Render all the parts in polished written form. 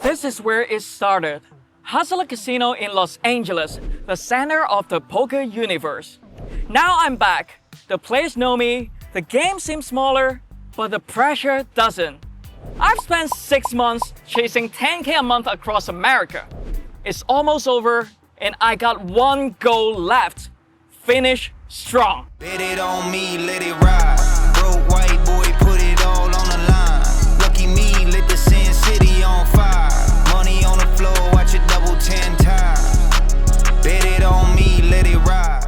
This is where it started. Hustler Casino in Los Angeles, the center of the poker universe. Now I'm back. The players know me, the game seems smaller, but the pressure doesn't. I've spent 6 months chasing 10K a month across America. It's almost over, and I got one goal left. Finish strong. Bet it on me, let it ride. Broke white boy, put it all on the line. Lucky me, lit the Sin City on fire. Money on the floor, watch it double 10 times. Bet it on me, let it ride.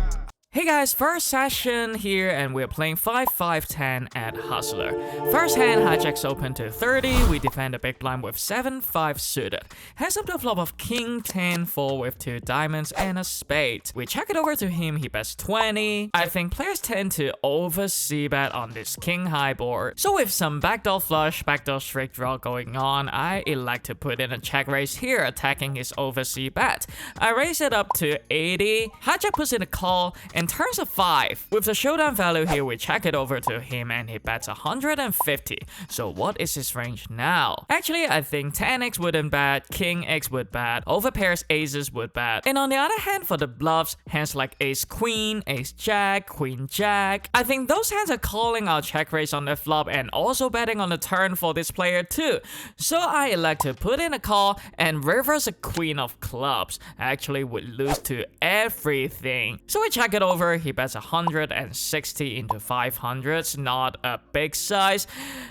Hey guys, first session here and we're playing 5-5-10 at Hustler. First hand, hijacks open to 30, we defend the big blind with 7-5 suited. Hands up to a flop of King 10-4 with 2 diamonds and a spade. We check it over to him, he bets 20. I think players tend to over c-bet on this king high board. So with some backdoor flush, backdoor straight draw going on, I elect to put in a check raise here, attacking his over c-bet. I raise it up to 80, hijack puts in a call, and turns a 5. With the showdown value here, we check it over to him and he bets 150. So what is his range now? Actually, I think 10x wouldn't bet, king x would bet, over pairs aces would bet. And on the other hand, for the bluffs, hands like ace queen, ace jack, queen jack, I think those hands are calling our check raise on the flop and also betting on the turn for this player too. So I elect to put in a call and reverse a queen of clubs. Actually would lose to everything. So we check it over, he bets 160 into 500s, not a big size,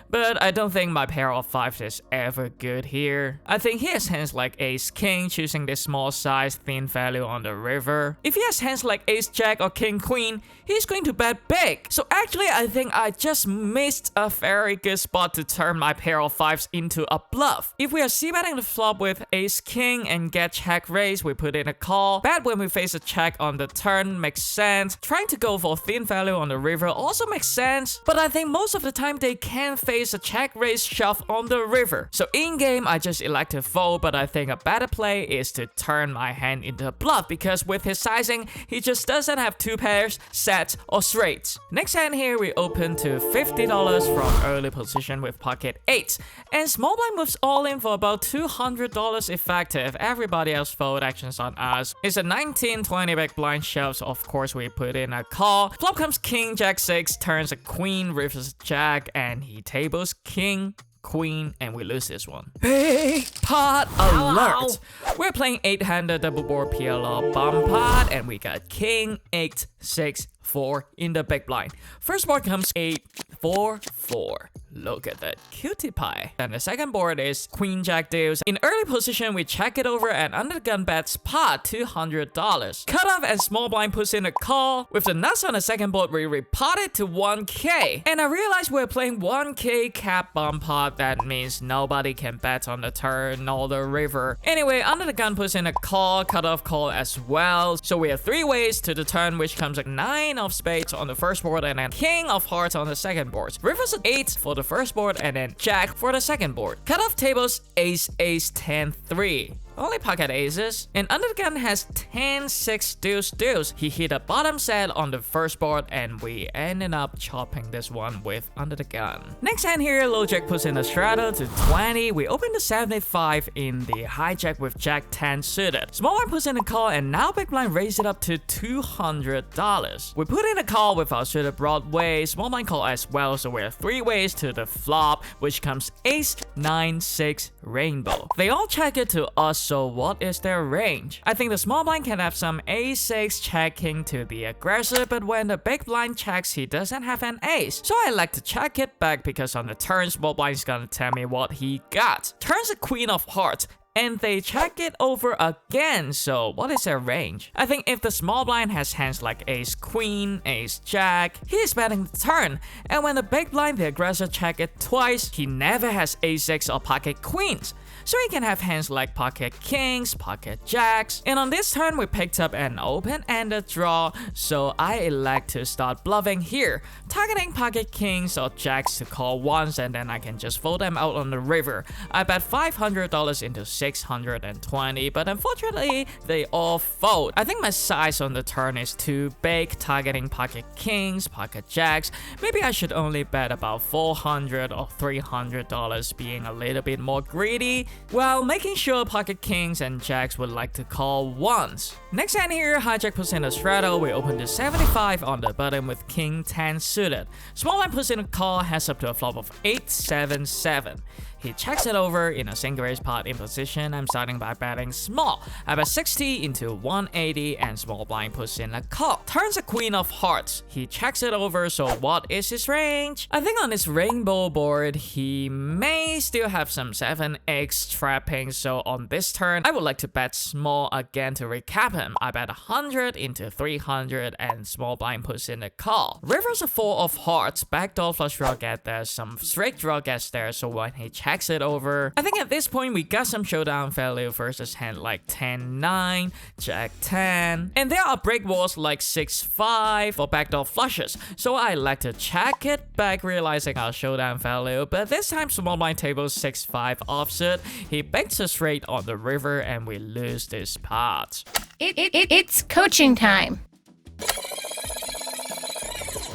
but I don't think my pair of 5s is ever good here. I think he has hands like ace king, choosing this small size thin value on the river. If he has hands like ace jack or king queen, he's going to bet big. So actually I think I just missed a very good spot to turn my pair of 5s into a bluff. If we are c-betting the flop with ace king and get check raise, we put in a call. Bet when we face a check on the turn makes sense. Trying to go for thin value on the river also makes sense, but I think most of the time they can face a check raise shove on the river. So in game I just elect to fold, but I think a better play is to turn my hand into a bluff because with his sizing he just doesn't have 2 pairs, sets or straights. Next hand here we open to $50 from early position with pocket 8, and small blind moves all in for about $200 effective. Everybody else fold actions on us. It's a 19-20 big blind shoves, of course we put in a call. Flop comes king jack 6, turns a queen, rivers jack, and he tables king queen, and we lose this one. Big pot alert! We're playing 8-hander double board PLO bump pot, and we got king 8 6 4 in the big blind. First board comes 8 4 4. Look at that cutie pie. And the second board is queen jack deuce. In early position, we check it over and under the gun bets pot $200. Cut off and small blind puts in a call. With the nuts on the second board, we repot it to 1K. And I realized we're playing 1K cap bomb pot. That means nobody can bet on the turn or the river. Anyway, under the gun puts in a call, cut off call as well. So we have 3 ways to the turn, which comes like 9 of spades on the first board and then king of hearts on the second board. Rivers at 8 for the first board and then jack for the second board. Cutoff tables ace ace 10 3. Only pocket aces. And under the gun has 10 6 deuce deuce. He hit a bottom set on the first board and we ended up chopping this one with under the gun. Next hand here, low jack puts in a straddle to 20. We open the 75 in the hijack with jack 10 suited. Small blind puts in a call and now big blind raise it up to $200. We put in a call with our suited Broadway, small blind call as well, so we have 3 ways to the flop, which comes ace 9 6 rainbow. They all check it to us. So what is their range? I think the small blind can have some a6 checking to the aggressor, but when the big blind checks, he doesn't have an ace. So I like to check it back because on the turn, small blind is gonna tell me what he got. Turns a queen of hearts, and they check it over again, so what is their range? I think if the small blind has hands like ace queen, ace jack, he is betting the turn, and when the big blind, the aggressor check it twice, he never has a6 or pocket queens. So he can have hands like pocket kings, pocket jacks, and on this turn we picked up an open-ended draw, so I elect to start bluffing here, targeting pocket kings or jacks to call once and then I can just fold them out on the river. I bet $500 into 620, but unfortunately they all fold. I think my size on the turn is too big, targeting pocket kings, pocket jacks. Maybe I should only bet about $400 or $300, being a little bit more greedy. while making sure pocket kings and jacks would like to call once. Next hand here, hijack puts in a straddle, we open to 75 on the button with king 10 suited. Small blind puts in a call, heads up to a flop of 8-7-7. He checks it over in a single raise pot in position. I'm starting by betting small. I bet 60 into 180 and small blind puts in a call. Turns a queen of hearts. He checks it over, so what is his range? I think on this rainbow board, he may still have some 7x trapping, so on this turn, I would like to bet small again to recap him. I bet 100 into 300 and small blind puts in a call. River's a 4 of hearts. Backdoor flush draw get there, some straight draw gets there, so when he checks it over, I think at this point we got some showdown value versus hand like 10-9, Jack 10, and there are break walls like 6-5 for backdoor flushes, so I like to check it back realizing our showdown value, but this time small blind table 6-5 offsuit, he banks a straight on the river and we lose this pot. It's coaching time.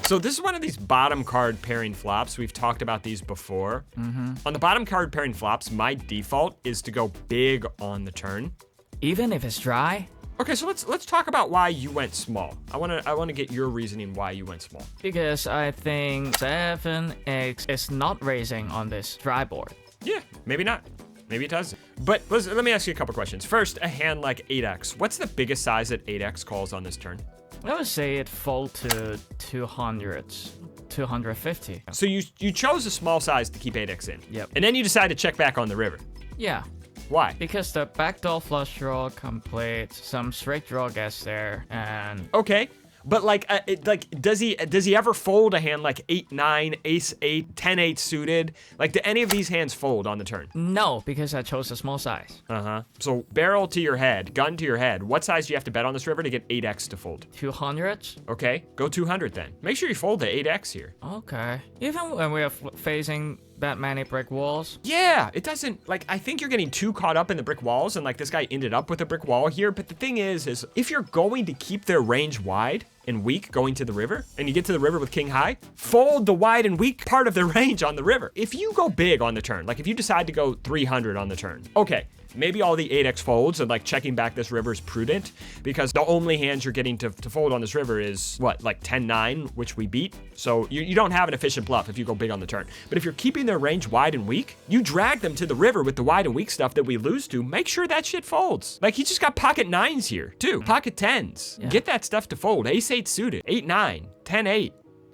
So this is one of these bottom card pairing flops. We've talked about these before. On the bottom card pairing flops, my default is to go big on the turn. Even if it's dry? Okay, so let's talk about why you went small. I wanna get your reasoning why you went small. Because I think 7x is not raising on this dry board. Yeah, maybe not. Maybe it doesn't. But let me ask you a couple questions. First, a hand like 8x. What's the biggest size that 8x calls on this turn? I would say it fold to 200s, 250. So you chose a small size to keep 8x in. Yep. And then you decide to check back on the river. Yeah. Why? Because the backdoor flush draw complete, some straight draw gets there, and Okay. But does he ever fold a hand like 8-9, ace-8, 10-8 suited? Like, do any of these hands fold on the turn? no, because I chose a small size. So barrel to your head, gun to your head. What size do you have to bet on this river to get 8x to fold? 200s? Okay, go 200 then. Make sure you fold the 8x here. Okay. Even when we are facing that many brick walls? Yeah, it doesn't, like, I think you're getting too caught up in the brick walls, and like this guy ended up with a brick wall here, but the thing is if you're going to keep their range wide and weak going to the river, and you get to the river with king high, fold the wide and weak part of the range on the river. If you go big on the turn, like if you decide to go 300 on the turn, okay, maybe all the 8x folds and like checking back this river is prudent because the only hands you're getting to fold on this river is what, like 10-9, which we beat. So you don't have an efficient bluff if you go big on the turn. But if you're keeping their range wide and weak, you drag them to the river with the wide and weak stuff that we lose to, make sure that shit folds. Like he just got pocket 9s here too, pocket 10s. Yeah. Get that stuff to fold. Ace-8 suited, 8-9, 10-8.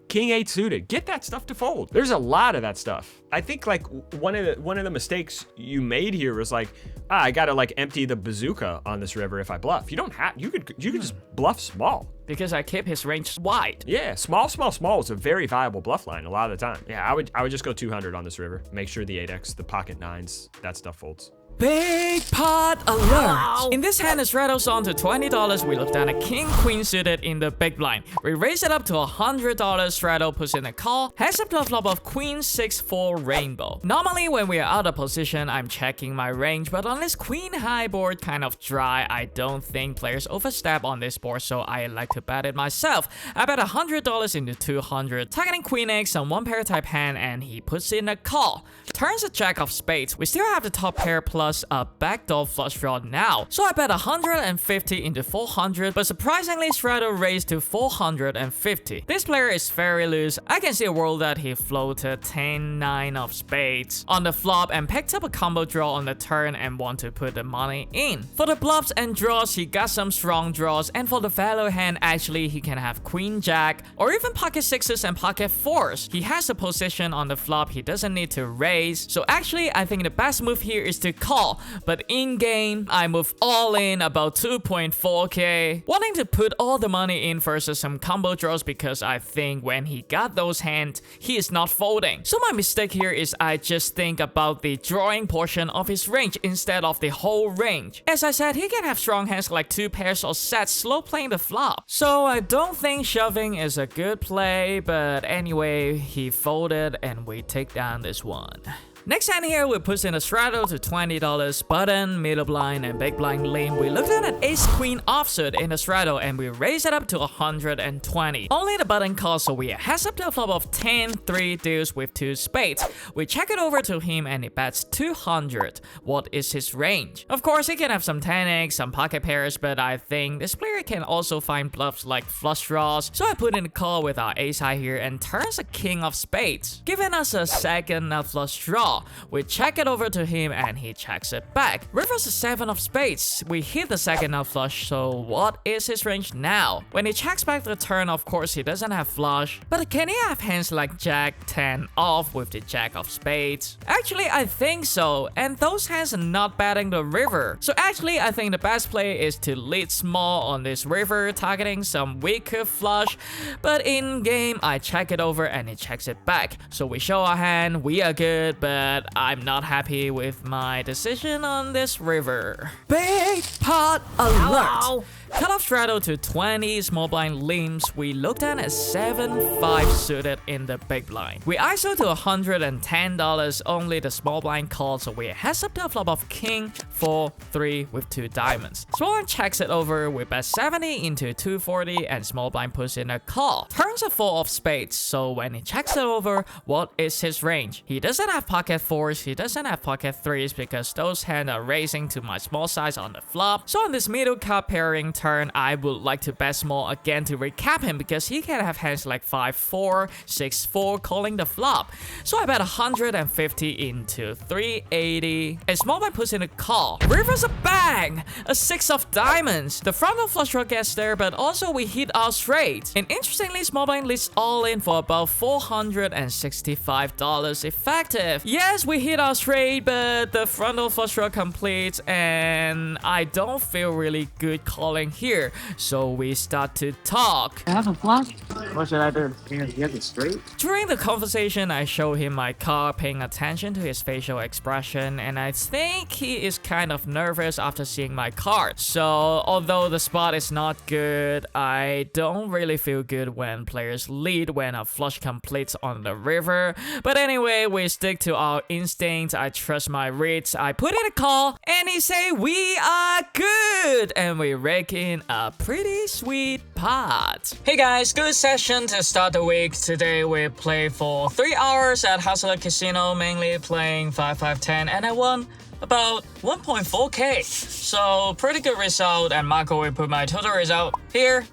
King 8 suited, get that stuff to fold. There's a lot of that stuff. I think like one of the mistakes you made here was like, I gotta like empty the bazooka on this river if I bluff. You don't have, you could just bluff small. Because I keep his range wide. Yeah, small is a very viable bluff line a lot of the time. Yeah, I would just go 200 on this river. Make sure the 8x, the pocket 9s, that stuff folds. Big pot alert! In this hand, as rattles on to $20, we look down a king-queen suited in the big blind. We raise it up to $100, straddle puts in a call, heads up to a flop of queen 6-4 rainbow. Normally, when we are out of position, I'm checking my range, but on this queen high board, kind of dry, I don't think players overstep on this board, so I like to bet it myself. I bet $100 into 200, targeting queen X on one pair type hand, and he puts in a call. Turns a jack of spades. We still have the top pair plus a backdoor flush draw now. So I bet 150 into 400, but surprisingly straddle raised to 450. This player is very loose. I can see a world that he floated 10-9 of spades on the flop and picked up a combo draw on the turn and want to put the money in. For the bluffs and draws, he got some strong draws, and for the value hand, actually he can have queen jack or even pocket 6s and pocket 4s. He has a position on the flop, he doesn't need to raise. So actually, I think the best move here is to call. But in game, I move all in about 2.4k, wanting to put all the money in versus some combo draws because I think when he got those hands, he is not folding. So my mistake here is I just think about the drawing portion of his range instead of the whole range. As I said, he can have strong hands like 2 pairs or sets slow playing the flop. So I don't think shoving is a good play, but anyway, he folded and we take down this one. Next hand here, we push in a straddle to $20, button, middle blind, and big blind limb. We looked at an ace queen offsuit in the straddle and we raised it up to 120. Only the button calls, so we heads up to a flop of 10, 3 deuce with 2 spades. We check it over to him and he bets 200. What is his range? Of course, he can have some 10x, some pocket pairs, but I think this player can also find bluffs like flush draws. So I put in a call with our ace high here and turns a king of spades, giving us a second nut flush draw. We check it over to him and he checks it back. River's a 7 of spades. We hit the second nut flush, so what is his range now? When he checks back the turn, of course he doesn't have flush, but can he have hands like jack 10 off with the jack of spades? Actually, I think so, and those hands are not betting the river. So actually, I think the best play is to lead small on this river, targeting some weaker flush, but in game, I check it over and he checks it back. So we show our hand, we are good, but I'm not happy with my decision on this river. Big pot alert! Hello. Cut off straddle to 20, small blind limbs. We looked at a 7-5 suited in the big blind. We ISO to $110, only the small blind called, so we heads up to a flop of king 4-3 with 2 diamonds. Small blind checks it over, we bet 70 into 240 and small blind puts in a call. Turns a 4 of spades, so when he checks it over, what is his range? He doesn't have pocket 4s, he doesn't have pocket 3s because those hands are raising to my small size on the flop. So on this middle card pairing turn, I would like to bet small again to recap him because he can have hands like 5-4, 6-4 calling the flop. So I bet 150 into 380 and small blind puts in a call. River's a bang! A 6 of diamonds. The frontal flush draw gets there, but also we hit our straight. And interestingly, small blind leads all in for about $465 effective. Yes, we hit our straight, but the frontal flush draw completes and I don't feel really good calling here, so we start to talk. I have a flush. What should I do? Get it straight? During the conversation, I show him my card, paying attention to his facial expression, and I think he is kind of nervous after seeing my card. So, although the spot is not good, I don't really feel good when players lead when a flush completes on the river. But anyway, we stick to our instincts. I trust my reads. I put in a call, and he say we are good, and we rake in a pretty sweet pot. Hey guys, good session to start the week. Today we play for 3 hours at Hustler Casino, mainly playing 5-5-10, and I won about 1.4k. So pretty good result, and Marco will put my total result here.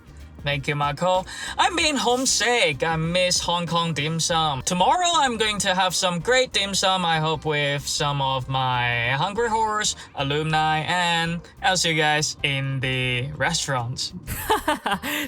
Thank you, Marco. I'm being homesick. I miss Hong Kong dim sum. Tomorrow, I'm going to have some great dim sum, I hope, with some of my Hungry Horse alumni, and I'll see you guys in the restaurants.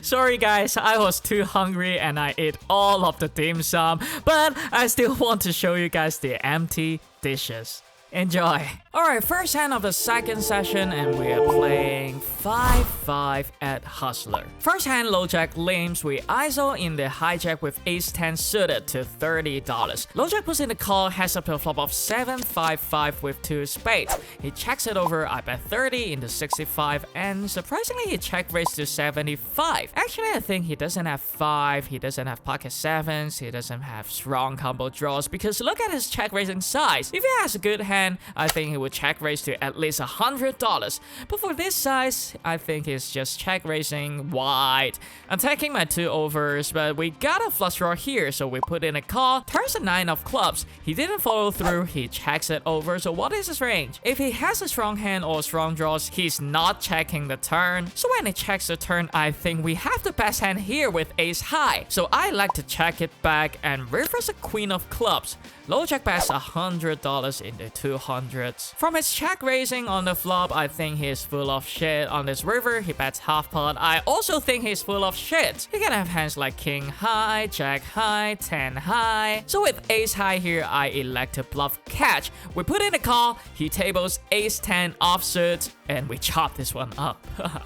Sorry, guys. I was too hungry and I ate all of the dim sum, but I still want to show you guys the empty dishes. Enjoy. Alright, first hand of the second session, and we are playing 5-5 at Hustler. First hand, low jack limbs. We ISO in the hijack with ace 10 suited to $30. Low jack puts in the call, heads up to a flop of 7-5-5 with 2 spades. He checks it over, I bet 30 into 65, and surprisingly he check raised to 75. Actually, I think he doesn't have 5, he doesn't have pocket 7s, he doesn't have strong combo draws, because look at his check raising size. If he has a good hand, I think he would check raise to at least $100. But for this size, I think he's just check raising wide. I'm taking my 2 overs, but we got a flush draw here, so we put in a call. Turns a 9 of clubs. He didn't follow through, he checks it over, so what is his range? If he has a strong hand or strong draws, he's not checking the turn. So when he checks the turn, I think we have the best hand here with ace high. So I like to check it back and reverse a queen of clubs. Low jack bets $100 in the 200s. From his check raising on the flop, I think he's full of shit. On this river, he bets half pot. I also think he's full of shit. He can have hands like king high, jack high, 10 high. So with ace high here, I elect to bluff catch. We put in a call, he tables ace 10 offsuit, and we chop this one up.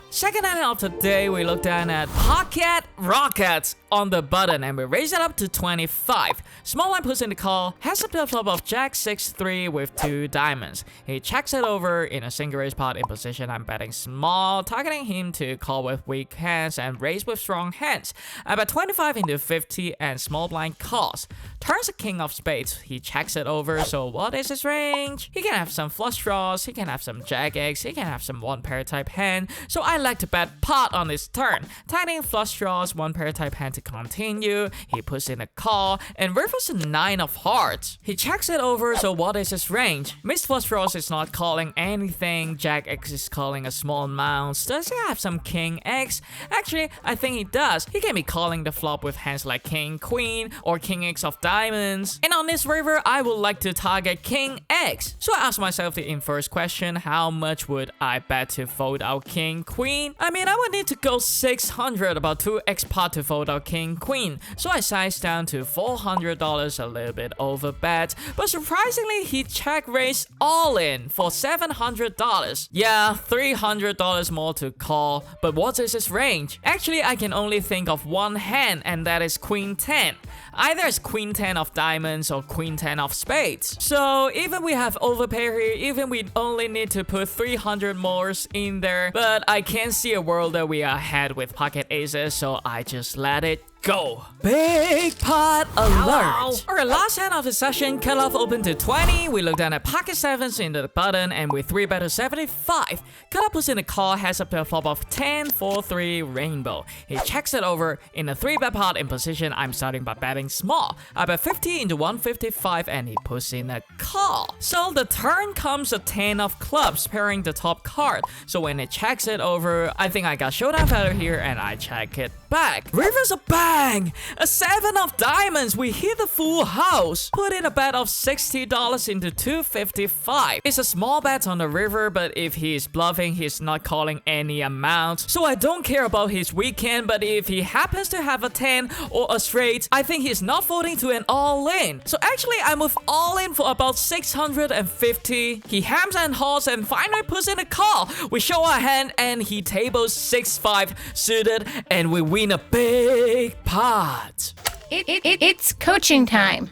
Second hand of the day, we looked down at pocket rockets. on the button and we raise it up to 25. Small blind puts in the call, has up to the flop of Jack 6-3 with 2 diamonds. He checks it over in a single raise pot in position. I'm betting small, targeting him to call with weak hands and raise with strong hands. I bet 25 into 50 and small blind calls. Turns a king of spades. He checks it over, so what is his range? He can have some flush draws, he can have some jack eggs, he can have some one pair type hand. So I like to bet pot on this turn. Tightening flush draws, one pair type hand to continue. He puts in a call and rivers a 9 of hearts. He checks it over, so what is his range? Missed flush draws is not calling anything. Jack X is calling a small amount. Does he have some king X? Actually, I think he does. He can be calling the flop with hands like king queen or king X of diamonds. And on this river, I would like to target king X. So I asked myself the inverse question, how much would I bet to fold out king queen? I mean, I would need to go 600, about 2x pot to fold out king queen. So I sized down to $400, a little bit over bet. But surprisingly, he check raised all in for $700. Yeah, $300 more to call, but what is his range? Actually, I can only think of one hand, and that is queen 10. Either it's queen 10 of diamonds or queen 10 of spades. So even we have overpair here, even we only need to put 300 more in there, but I can't see a world that we are ahead with pocket aces, so I just let it go. Big pot alert. Alright, last hand of the session, cutoff open to 20. We look down at pocket sevens into the button and with 3 bet to 75. Cutoff puts in a call, has up to a flop of 10, 4, 3 rainbow. He checks it over in a 3 bet pot in position. I'm starting by betting small. I bet 50 into 155 and he puts in a call. So the turn comes a 10 of clubs pairing the top card. So when it checks it over, I think I got showdown value here and I check it back. River's a bang! A 7 of diamonds, we hit the full house. Put in a bet of $60 into 255. It's a small bet on the river, but if he's bluffing, he's not calling any amount. So I don't care about his weekend, but if he happens to have a 10 or a straight, I think he's not folding to an all-in. So actually, I move all-in for about 650. He hams and haws and finally puts in a call. We show our hand and he tables 6-5 suited and we win a big pot. It's coaching time.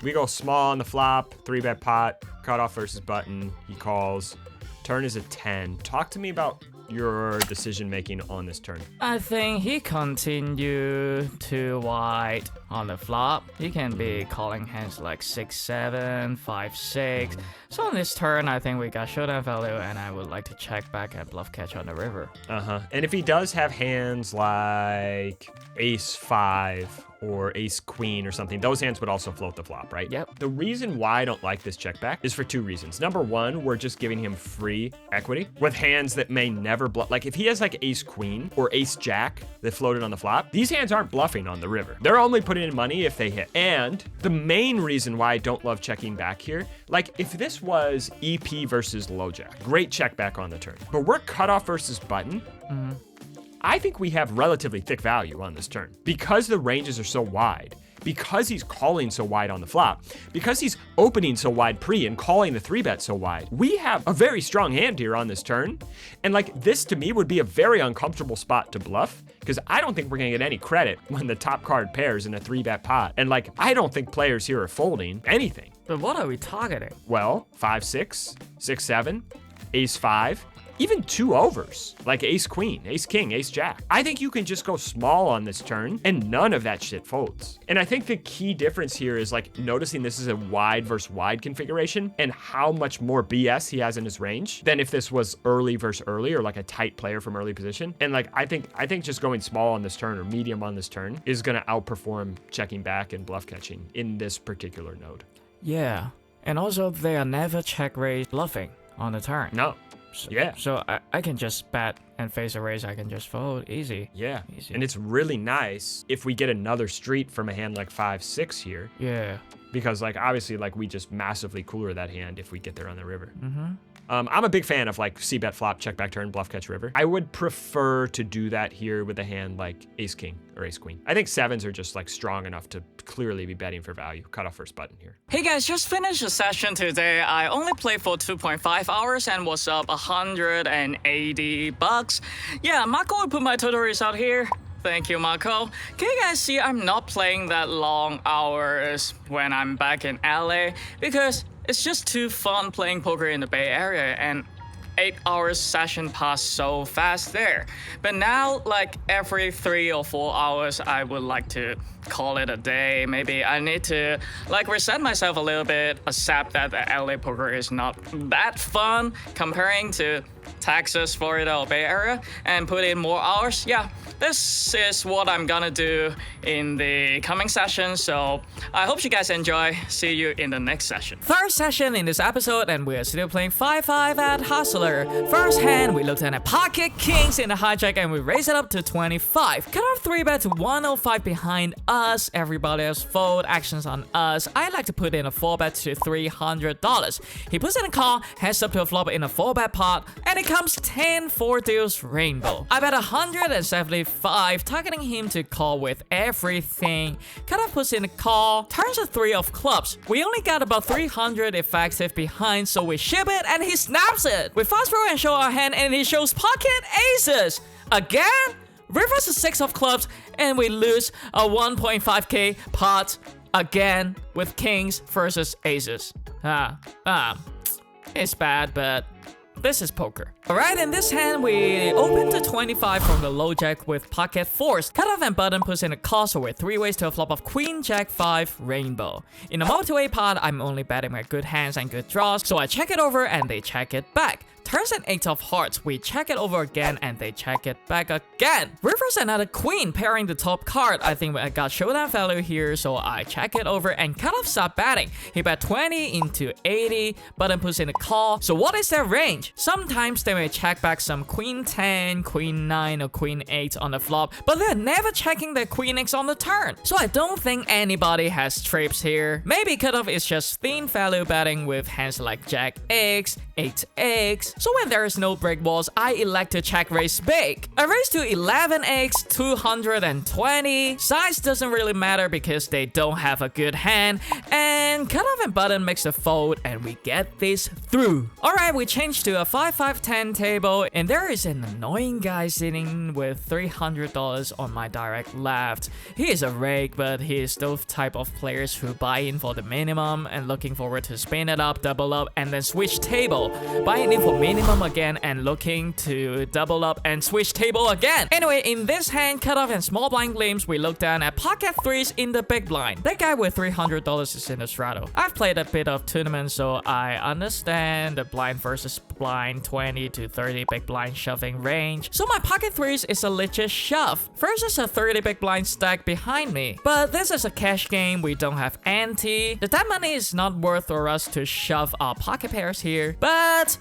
We go small on the flop, 3 bet pot, cutoff versus button. He calls. Turn is a 10. Talk to me about your decision making on this turn. I think he continued too wide on the flop. He can be calling hands like 6-7, 5-6. So on this turn, I think we got showdown value, and I would like to check back at bluff catch on the river. And if he does have hands like ace-5 or ace-queen or something, those hands would also float the flop, right? Yep. The reason why I don't like this check back is for 2 reasons. Number 1, we're just giving him free equity with hands that may never bluff. Like if he has like ace-queen or ace-jack that floated on the flop, these hands aren't bluffing on the river. They're only putting in money if they hit. And the main reason why I don't love checking back here, like if this was EP versus low jack, great check back on the turn. But we're cutoff versus button. I think we have relatively thick value on this turn because the ranges are so wide, because he's calling so wide on the flop, because he's opening so wide pre and calling the 3 bet so wide. We have a very strong hand here on this turn. And like this to me would be a very uncomfortable spot to bluff because I don't think we're gonna get any credit when the top card pairs in a 3 bet pot. And like, I don't think players here are folding anything. But what are we targeting? Well, 5-6, 6-7, ace-5, even 2 overs, like ace-queen, ace-king, ace-jack. I think you can just go small on this turn and none of that shit folds. And I think the key difference here is like noticing this is a wide versus wide configuration and how much more BS he has in his range than if this was early versus early or like a tight player from early position. And like, I think just going small on this turn or medium on this turn is gonna outperform checking back and bluff catching in this particular node. Yeah, and also they are never check raise bluffing on the turn. No. So I can just bet and face a raise. I can just fold easy. Yeah. Easy. And it's really nice if we get another street from a hand like 5-6 here. Yeah. because like obviously like we just massively cooler that hand if we get there on the river. I'm a big fan of like c-bet flop, check back turn, bluff catch river. I would prefer to do that here with a hand like ace king or ace queen. I think sevens are just like strong enough to clearly be betting for value. Cut off first button here. Hey guys, just finished the session today. I only played for 2.5 hours and was up $180. Yeah, Marco will put my total result here. Thank you, Marco. Can you guys see I'm not playing that long hours when I'm back in LA because it's just too fun playing poker in the Bay Area, and 8 hours session passed so fast there. But now, like every 3 or 4 hours, I would like to call it a day. Maybe I need to like reset myself a little bit, accept that the LA poker is not that fun comparing to Texas, Florida, or Bay Area, and put in more hours. Yeah, this is what I'm gonna do in the coming session. So I hope you guys enjoy. See you in the next session. Third session in this episode, and we're still playing 5-5 at Hustler. First hand, we looked at a pocket kings in the hijack, and we raised it up to 25. Cut off 3-bet to 105 behind us. Everybody else fold, actions on us. I like to put in a 4-bet to $300. He puts in a call, heads up to a flop in a 4-bet pot, and it comes 10-4 deuce rainbow. I bet 175, targeting him to call with everything. Cutoff puts in a call, turns a 3 of clubs. We only got about 300 effective behind, so we ship it and he snaps it. We fast forward and show our hand, and he shows pocket aces. Again? Reverse a 6 of clubs, and we lose a 1.5k pot again with kings versus aces. It's bad, but this is poker. Alright, in this hand, we open to 25 from the low jack with pocket fours. Cutoff and button puts in a call, so we're 3 ways to a flop of queen, jack, 5, rainbow. In a multi-way pot, I'm only betting my good hands and good draws, so I check it over and they check it back. Turns an 8 of hearts, we check it over again and they check it back again. Reverse another queen, pairing the top card. I think I got showdown value here, so I check it over and Cutoff stop betting. He bet 20 into 80, button puts in a call. So what is their range? Sometimes they may check back some queen 10, queen 9, or queen 8 on the flop, but they're never checking their queen X on the turn. So I don't think anybody has trips here. Maybe Cutoff is just thin value betting with hands like jack X, 8x. So when there is no break walls, I elect to check raise big. I raise to 11x, 220. Size doesn't really matter because they don't have a good hand. And Cutoff and button makes a fold, and we get this through. Alright, we change to a 5-5-10 table, and there is an annoying guy sitting with $300 on my direct left. He is a rake, but he is those type of players who buy in for the minimum and looking forward to spin it up, double up, and then switch table. Buying in for minimum again and looking to double up and switch table again. Anyway, in this hand, Cutoff and small blind glimpse, we look down at pocket threes in the big blind. That guy with $300 is in the straddle. I've played a bit of tournament, so I understand the blind versus blind 20 to 30 big blind shoving range. So my pocket threes is a legit shove versus a 30 big blind stack behind me. But this is a cash game, we don't have ante. That money is not worth for us to shove our pocket pairs here. But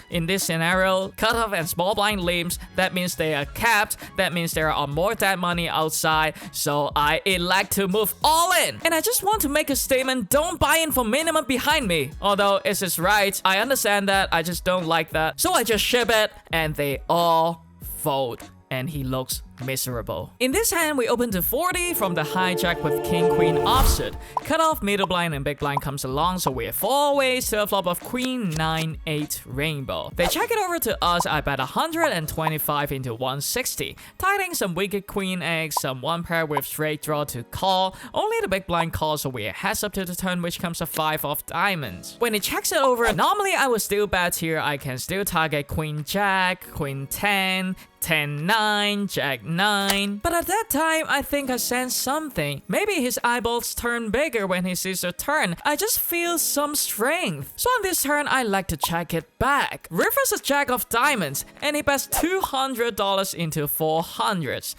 in this scenario, Cutoff and small blind limps, that means they are capped. That means there are more dead money outside. So I elect to move all in. And I just want to make a statement, don't buy in for minimum behind me. Although it is right, I understand that, I just don't like that. So I just ship it and they all fold. And he looks miserable. In this hand, we open to 40 from the hijack with king queen offsuit. Cutoff, middle blind, and big blind comes along, so we have 4 ways to a flop of queen 9 8 rainbow. They check it over to us. I bet 125 into 160, tightening some wicked queen eggs, some one pair with straight draw to call. Only the big blind calls, so we heads up to the turn, which comes a 5 of diamonds. When it checks it over, normally I would still bet here. I can still target queen jack, queen 10, 10-9, jack 9. But at that time, I think I sense something. Maybe his eyeballs turn bigger when he sees a turn. I just feel some strength. So on this turn, I like to check it back. Reverse a jack of diamonds, and he bets $200 into 400s.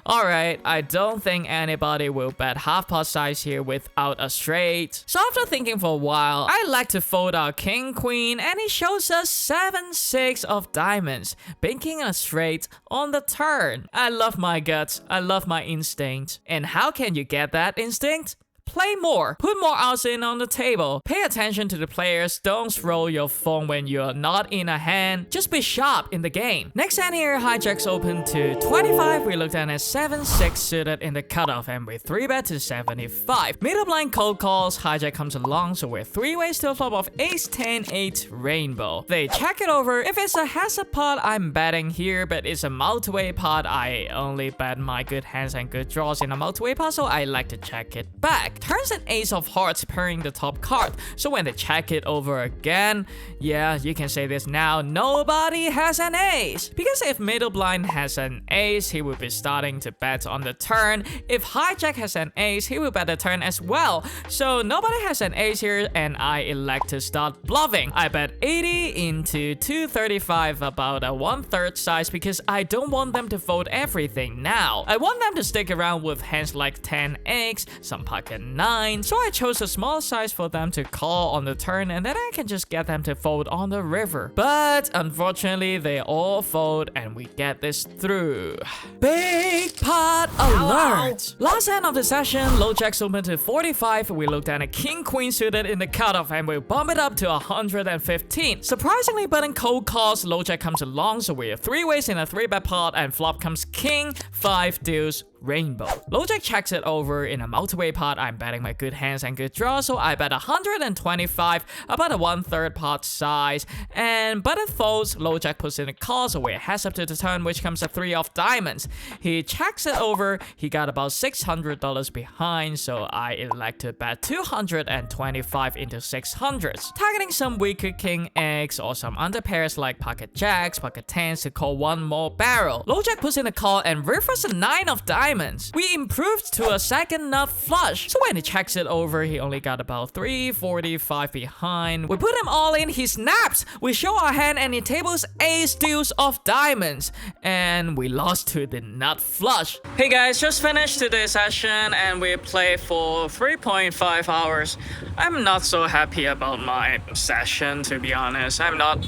Alright, I don't think anybody will bet half pot size here without a straight. So after thinking for a while, I like to fold our king queen, and he shows us 7-6 of diamonds, banking a straight on the turn. I love my guts, I love my instinct. And how can you get that instinct? play more, put more odds in on the table, pay attention to the players, don't throw your phone when you're not in a hand, just be sharp in the game. Next hand here, hijacks open to 25, we looked at a 7-6 suited in the cutoff and we 3-bet to 75. Middle blind cold calls, hijack comes along, so we're 3 ways to a flop of ace 10 8 rainbow. They check it over. If it's a hazard pot, I'm betting here, but it's a multi-way pot. I only bet my good hands and good draws in a multi-way pot, so I like to check it back. Turns an ace of hearts pairing the top card, so when they check it over again, yeah, you can say this now, nobody has an ace. Because if middle blind has an ace, he will be starting to bet on the turn. If hijack has an ace, he will bet the turn as well. So nobody has an ace here, and I elect to start bluffing. I bet 80 into 235, about a 1/3 size, because I don't want them to fold everything now. I want them to stick around with hands like 10x, some pocket 9, so I chose a small size for them to call on the turn, and then I can just get them to fold on the river. But unfortunately, they all fold, and we get this through. Big pot alert! Last hand of the session, low jacks open to 45. We looked at a king queen suited in the cutoff, and we bump it up to 115. Surprisingly, button cold calls, low jack comes along, so we have 3 ways in a 3-bet pot, and flop comes king 5 deuce rainbow. Low jack checks it over in a multi-way pot. I'm betting my good hands and good draws, so I bet 125, about a 1/3 pot size. And button folds, low jack puts in a call, so we're heads up to the turn, which comes a 3 of diamonds. He checks it over. He got about $600 behind, so I elect to bet 225 into 600s, targeting some weaker king X or some under pairs like pocket jacks, pocket 10s to call one more barrel. Low jack puts in a call and rivers a 9 of diamonds. We improved to a second nut flush, so when he checks it over, he only got about 345 behind. We put him all in, he snaps. We show our hand and he tables ace deuce of diamonds, and we lost to the nut flush. Hey guys, just finished today's session and we played for 3.5 hours. I'm not so happy about my session, to be honest. I'm not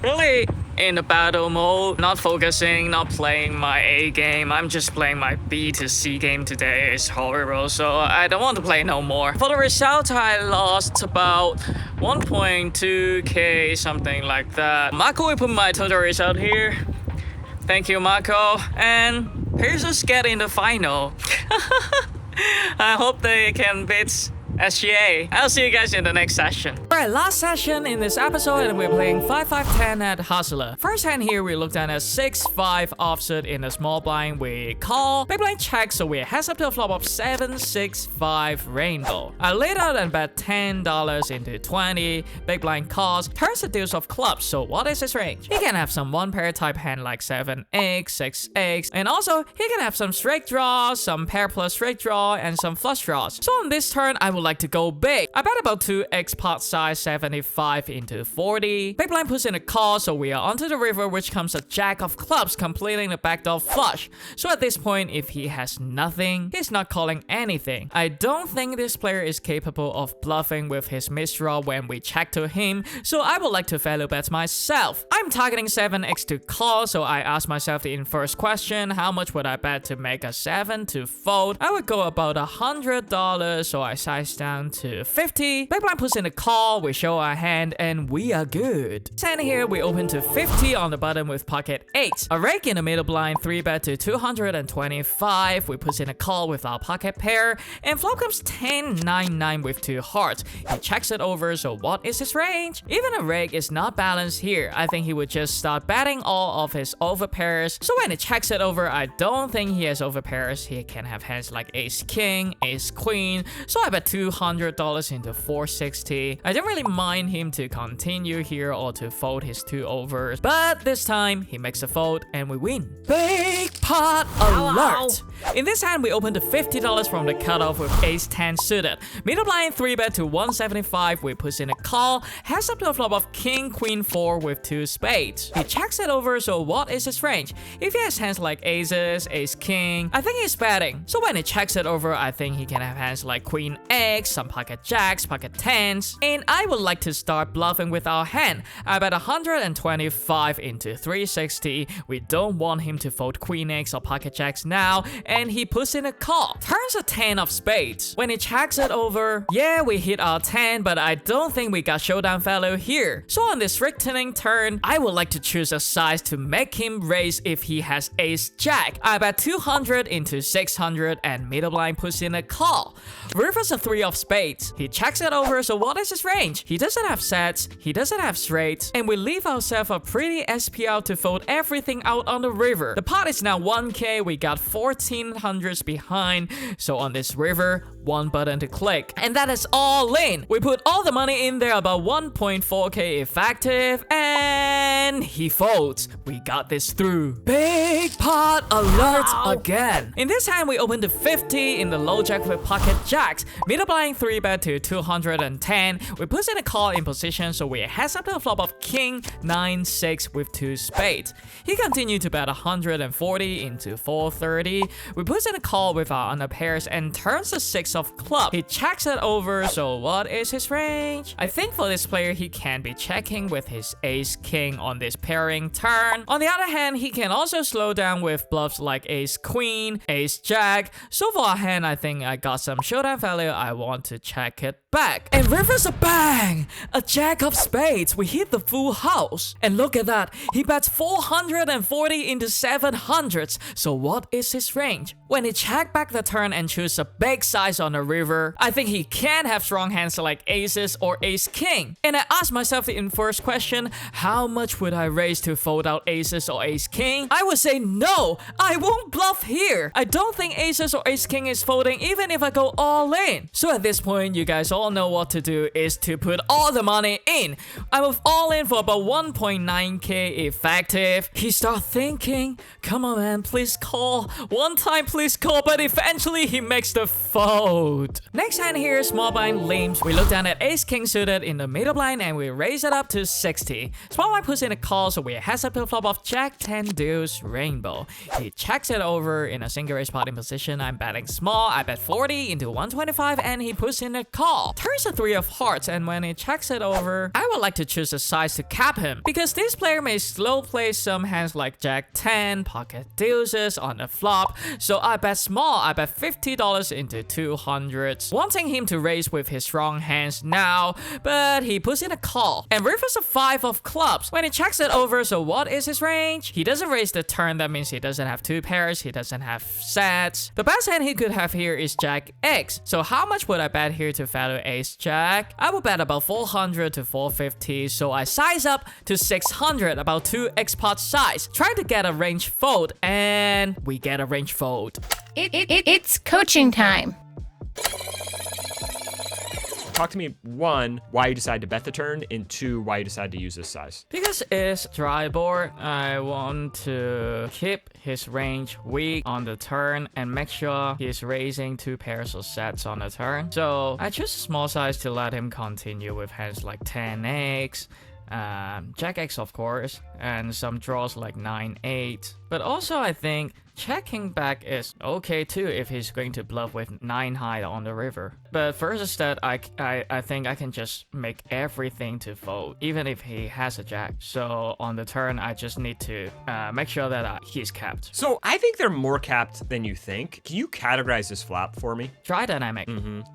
really in the battle mode, not focusing, not playing my A game. I'm just playing my B to C game today. It's horrible, so I don't want to play no more. For the result, I lost about 1.2k, something like that. Marco will put my total result here. Thank you, Marco. And Pacers get in the final. I hope they can beat SGA. I'll see you guys in the next session. Alright, last session in this episode, and we're playing 5-5-10 at Hustler. First hand here, we looked at a 6-5 offsuit in a small blind. We call. Big blind check, so we're heads up to a flop of 7-6-5 rainbow. I laid out and bet $10 into 20. Big blind calls. Turns the deuce of clubs, so what is his range? He can have some one pair type hand like 7x, 6x, and also he can have some straight draws, some pair plus straight draw, and some flush draws. So on this turn, I will like to go big. I bet about 2x pot size, 75 into 40. Big blind puts in a call, so we are onto the river, which comes a jack of clubs, completing the backdoor flush. So at this point, if he has nothing, he's not calling anything. I don't think this player is capable of bluffing with his misdraw when we check to him, so I would like to value bet myself. I'm targeting 7x to call, so I ask myself the inverse question, how much would I bet to make a 7 to fold? I would go about $100, so I size down to 50. Big blind puts in a call, we show our hand, and we are good. And here we open to 50 on the button with pocket 8. A rake in the middle blind, 3-bet to 225. We put in a call with our pocket pair, and flop comes 10-9-9 with 2 hearts. He checks it over, so what is his range? Even a rake is not balanced here. I think he would just start betting all of his over pairs. So when he checks it over, I don't think he has over pairs. He can have hands like ace king, ace queen, so I bet $200 into 460. I don't really mind him to continue here or to fold his 2 overs, but this time he makes a fold and we win. Big pot alert! In this hand, we open to $50 from the cutoff with ace 10 suited. Middle blind 3-bet to 175. We push in a call. Heads up to a flop of king queen 4 with 2 spades. He checks it over, so what is his range? If he has hands like aces, ace king, I think he's betting. So when he checks it over, I think he can have hands like queen A, X, some pocket jacks, pocket tens, and I would like to start bluffing with our hand. I bet 125 into 360. We don't want him to fold Queen X or pocket jacks now, and he puts in a call. Turns a 10 of spades. When he checks it over, yeah, we hit our 10, but I don't think we got showdown value here. So on this threatening turn, I would like to choose a size to make him raise if he has ace jack. I bet 200 into 600 and middle blind puts in a call. River's a 3 of spades. He checks it over, so what is his range? He doesn't have sets, he doesn't have straights, and we leave ourselves a pretty SPL to fold everything out on the river. The pot is now 1k, we got 1400s behind, so on this river, one button to click. And that is all in. We put all the money in there, about 1.4k effective, and he folds. We got this through. Big pot alert again. In this hand, we open to 50 in the low jack with pocket jacks. Middle blind 3-bet to 210. We put in a call in position, so we heads up to a flop of king 9-6 with 2 spades. He continued to bet 140 into 430. We put in a call with our under pairs and turns the 6 of club. He checks it over, so what is his range? I think for this player, he can be checking with his ace king on this pairing turn. On the other hand, he can also slow down with bluffs like ace queen, ace jack. So for our hand, I think I got some showdown value. I want to check it back. And river's a bang! A jack of spades. We hit the full house. And look at that. He bets 440 into 700s. So what is his range? When he check back the turn and choose a big size on the river, I think he can have strong hands like aces or ace king. And I asked myself in first question, how much would I raise to fold out aces or ace king? I would say no, I won't bluff here. I don't think aces or ace king is folding even if I go all in. So at this point, you guys all know what to do is to put all the money in. I'm with all in for about 1.9k effective. He start thinking, come on man, please call. One time please call, but eventually he makes the fold. Next hand here, small blind limps. We look down at ace king suited in the middle blind and we raise it up to 60. Small blind puts in a call, so we heads up to a flop of jack 10 deuce rainbow. He checks it over in a single raise pot in position. I'm betting small. I bet 40 into 125 and he puts in a call. Turns a 3 of hearts, and when he checks it over, I would like to choose a size to cap him because this player may slow play some hands like jack 10, pocket deuces on the flop. So I bet small. I bet $50 into 200s, wanting him to raise with his strong hands now, but he puts in a call. And river's a 5 of clubs. When he checks it over, so what is his range? He doesn't raise the turn. That means he doesn't have 2 pairs. He doesn't have sets. The best hand he could have here is jack X. So how much would I bet here to value ace jack? I would bet about 400 to 450. So I size up to 600, about 2 X pot size. Try to get a range fold, and we get a range fold. It's coaching time. Talk to me, 1, why you decided to bet the turn, and 2, why you decided to use this size. Because it's dry board, I want to keep his range weak on the turn and make sure he's raising 2 pairs of sets on the turn. So I choose a small size to let him continue with hands like 10x, jack X of course, and some draws like 9-8. But also I think checking back is okay too if he's going to bluff with 9 high on the river. But first instead, I think I can just make everything to fold, even if he has a jack. So on the turn, I just need to make sure that he's capped. So I think they're more capped than you think. Can you categorize this flop for me? Dry dynamic.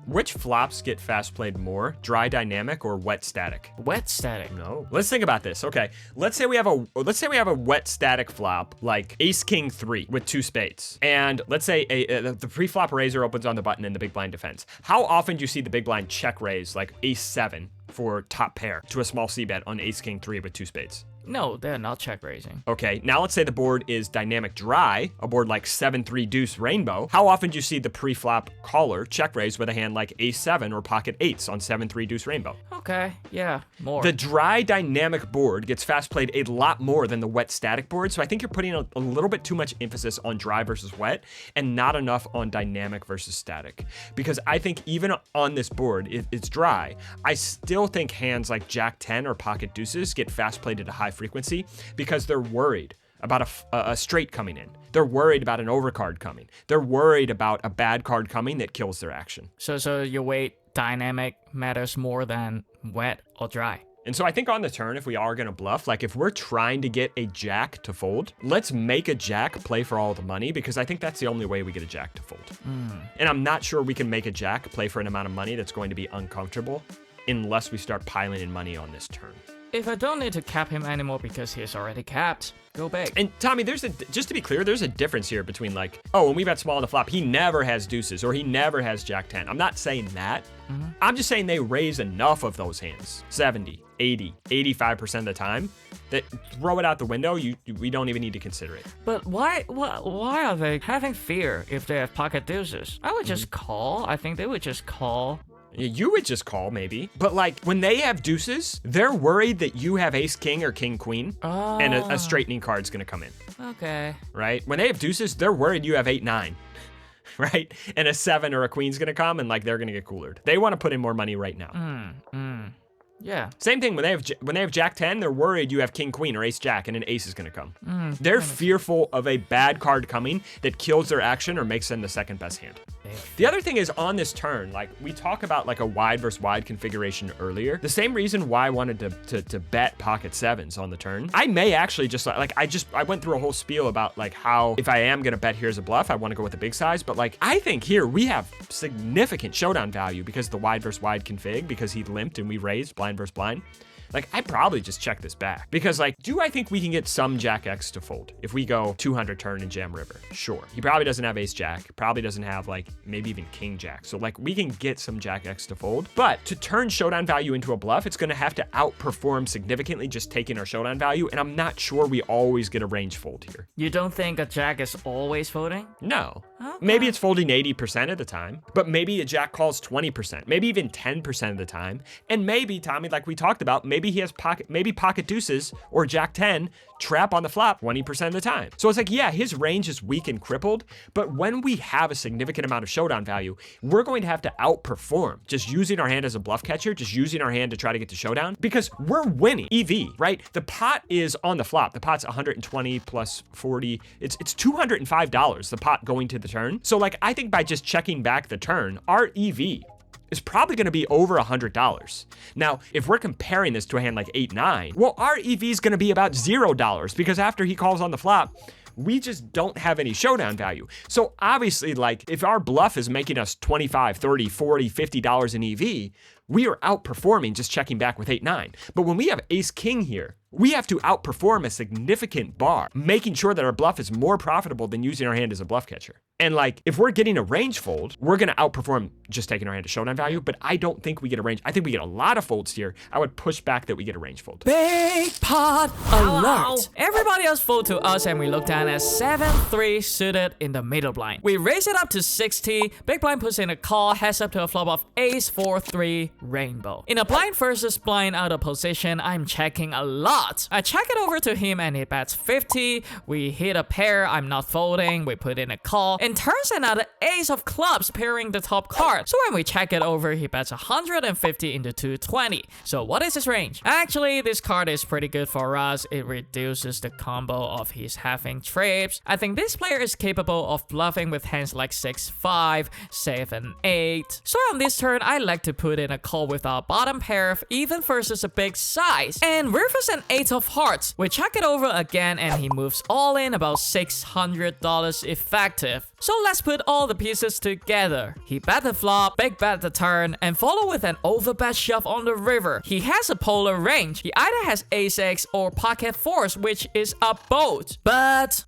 Which flops get fast played more? Dry dynamic or wet static? Wet static. No. Let's think about this. Okay. Let's say we have a wet static flop like ace king 3 with 2 spades. And let's say the pre-flop raiser opens on the button and the big blind defends. How often do you see the big blind check raise like ace 7 for top pair to a small c-bet on ace king 3 with 2 spades? No, they're not check raising. Okay, now let's say the board is dynamic dry, a board like 7-3 deuce rainbow. How often do you see the pre-flop caller check raise with a hand like ace 7 or pocket 8s on 7-3 deuce rainbow? Okay, yeah, more. The dry dynamic board gets fast played a lot more than the wet static board, so I think you're putting a little bit too much emphasis on dry versus wet and not enough on dynamic versus static. Because I think even on this board, if it's dry, I still think hands like jack 10 or pocket deuces get fast played at a high frequency because they're worried about a straight coming in. They're worried about an overcard coming. They're worried about a bad card coming that kills their action. So you wait dynamic matters more than wet or dry. And so I think on the turn, if we are going to bluff, like if we're trying to get a jack to fold, let's make a jack play for all the money, because I think that's the only way we get a jack to fold. And I'm not sure we can make a jack play for an amount of money that's going to be uncomfortable unless we start piling in money on this turn. If I don't need to cap him anymore because he's already capped, go big. And Tommy, just to be clear, there's a difference here between like, oh, when we bet small on the flop, he never has deuces or he never has jack 10. I'm not saying that. I'm just saying they raise enough of those hands, 70, 80, 85% of the time, that throw it out the window. We don't even need to consider it. But why are they having fear if they have pocket deuces? I would just call. I think they would just call. You would just call, maybe. But like, when they have deuces, they're worried that you have ace king or king queen, and a straightening card's gonna come in. Okay. Right? When they have deuces, they're worried you have 8-9. Right? And a 7 or a queen's gonna come, and like, they're gonna get coolered. They want to put in more money right now. Yeah. Same thing when they have jack 10, they're worried you have king queen or ace jack, and an ace is gonna come. They're fearful of a bad card coming that kills their action or makes them the second best hand. The other thing is, on this turn, like we talk about like a wide versus wide configuration earlier. The same reason why I wanted to bet pocket sevens on the turn. I may actually just like I went through a whole spiel about like how if I am gonna bet here as a bluff, I want to go with the big size. But like I think here we have significant showdown value because of the wide versus wide config, because he limped and we raised blind versus blind. Like, I probably just check this back because, like, do I think we can get some Jack X to fold if we go 200 turn and jam river? Sure. He probably doesn't have ace jack, probably doesn't have, like, maybe even king jack. So, like, we can get some Jack X to fold. But to turn showdown value into a bluff, it's going to have to outperform significantly just taking our showdown value. And I'm not sure we always get a range fold here. You don't think a jack is always folding? No. Maybe it's folding 80% of the time, but maybe a jack calls 20%, maybe even 10% of the time. And maybe, Tommy, like we talked about, maybe he has pocket deuces or jack 10 trap on the flop 20% of the time. So it's like, yeah, his range is weak and crippled, but when we have a significant amount of showdown value, we're going to have to outperform just using our hand as a bluff catcher, just using our hand to try to get to showdown, because we're winning EV, right? The pot is on the flop. The pot's 120 plus 40. It's $205, the pot going to the turn. So like, I think by just checking back the turn, our EV is probably going to be over $100. Now, if we're comparing this to a hand like 8-9, well, our EV is going to be about $0 because after he calls on the flop, we just don't have any showdown value. So obviously, like, if our bluff is making us $25, $30, $40, $50 in EV, we are outperforming just checking back with 8-9. But when we have ace king here, we have to outperform a significant bar, making sure that our bluff is more profitable than using our hand as a bluff catcher. And like, if we're getting a range fold, we're gonna outperform just taking our hand to showdown value, but I don't think we get a range. I think we get a lot of folds here. I would push back that we get a range fold. Big pot alert! Everybody else fold to us and we look down at 7-3 suited in the middle blind. We raise it up to 60, big blind puts in a call, heads up to a flop of ace 4-3 rainbow. In a blind versus blind out of position, I'm checking a lot. I check it over to him and he bets 50. We hit a pair, I'm not folding, we put in a call, and turns another ace of clubs pairing the top card. So when we check it over, he bets 150 into 220. So what is his range? Actually, this card is pretty good for us. It reduces the combo of his having trips. I think this player is capable of bluffing with hands like 6-5, 7-8. So on this turn, I like to put in a call with our bottom pair of even versus a big size. And versus an 8 of hearts. We check it over again and he moves all in about $600 effective. So let's put all the pieces together. He bet the flop, big bet the turn, and follow with an overbet shove on the river. He has a polar range. He either has ace-x or pocket fours, which is a boat. But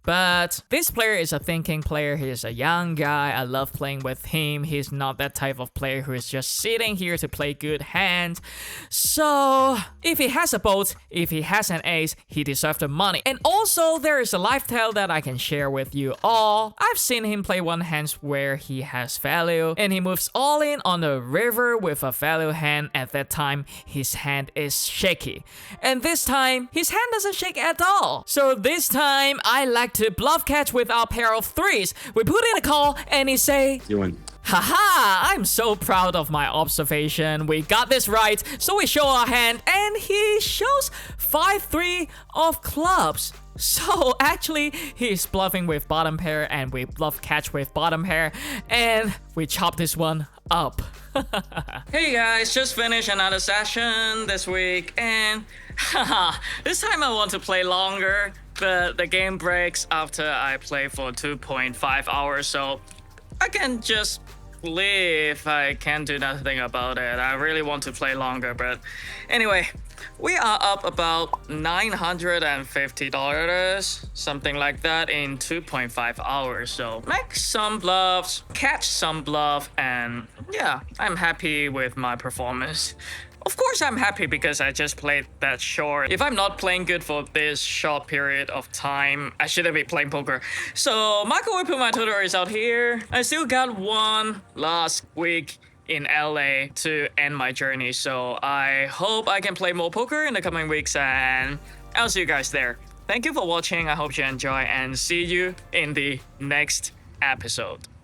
this player is a thinking player. He is a young guy. I love playing with him. He's not that type of player who is just sitting here to play good hands. So if he has a boat, if he has an ace, he deserves the money. And also, there is a life tale that I can share with you all. I've seen him play one hand where he has value, and he moves all in on the river with a value hand. At that time, his hand is shaky. And this time, his hand doesn't shake at all. So this time, I like to bluff catch with our pair of threes. We put in a call, and he say, You win. haha, I'm so proud of my observation. We got this right. So we show our hand and he shows 5-3 of clubs. So actually, he's bluffing with bottom pair and we bluff catch with bottom pair and we chop this one up. Hey guys, just finished another session this week, and this time I want to play longer, but the game breaks after I play for 2.5 hours, so I can just leave. I can't do nothing about it. I really want to play longer, but anyway, we are up about $950, something like that, in 2.5 hours. So make some bluffs, catch some bluff, and yeah, I'm happy with my performance. Of course I'm happy because I just played that short. If I'm not playing good for this short period of time, I shouldn't be playing poker. So Marc Goone put my tutorials out here. I still got one last week in LA to end my journey. So I hope I can play more poker in the coming weeks, and I'll see you guys there. Thank you for watching. I hope you enjoy, and see you in the next episode.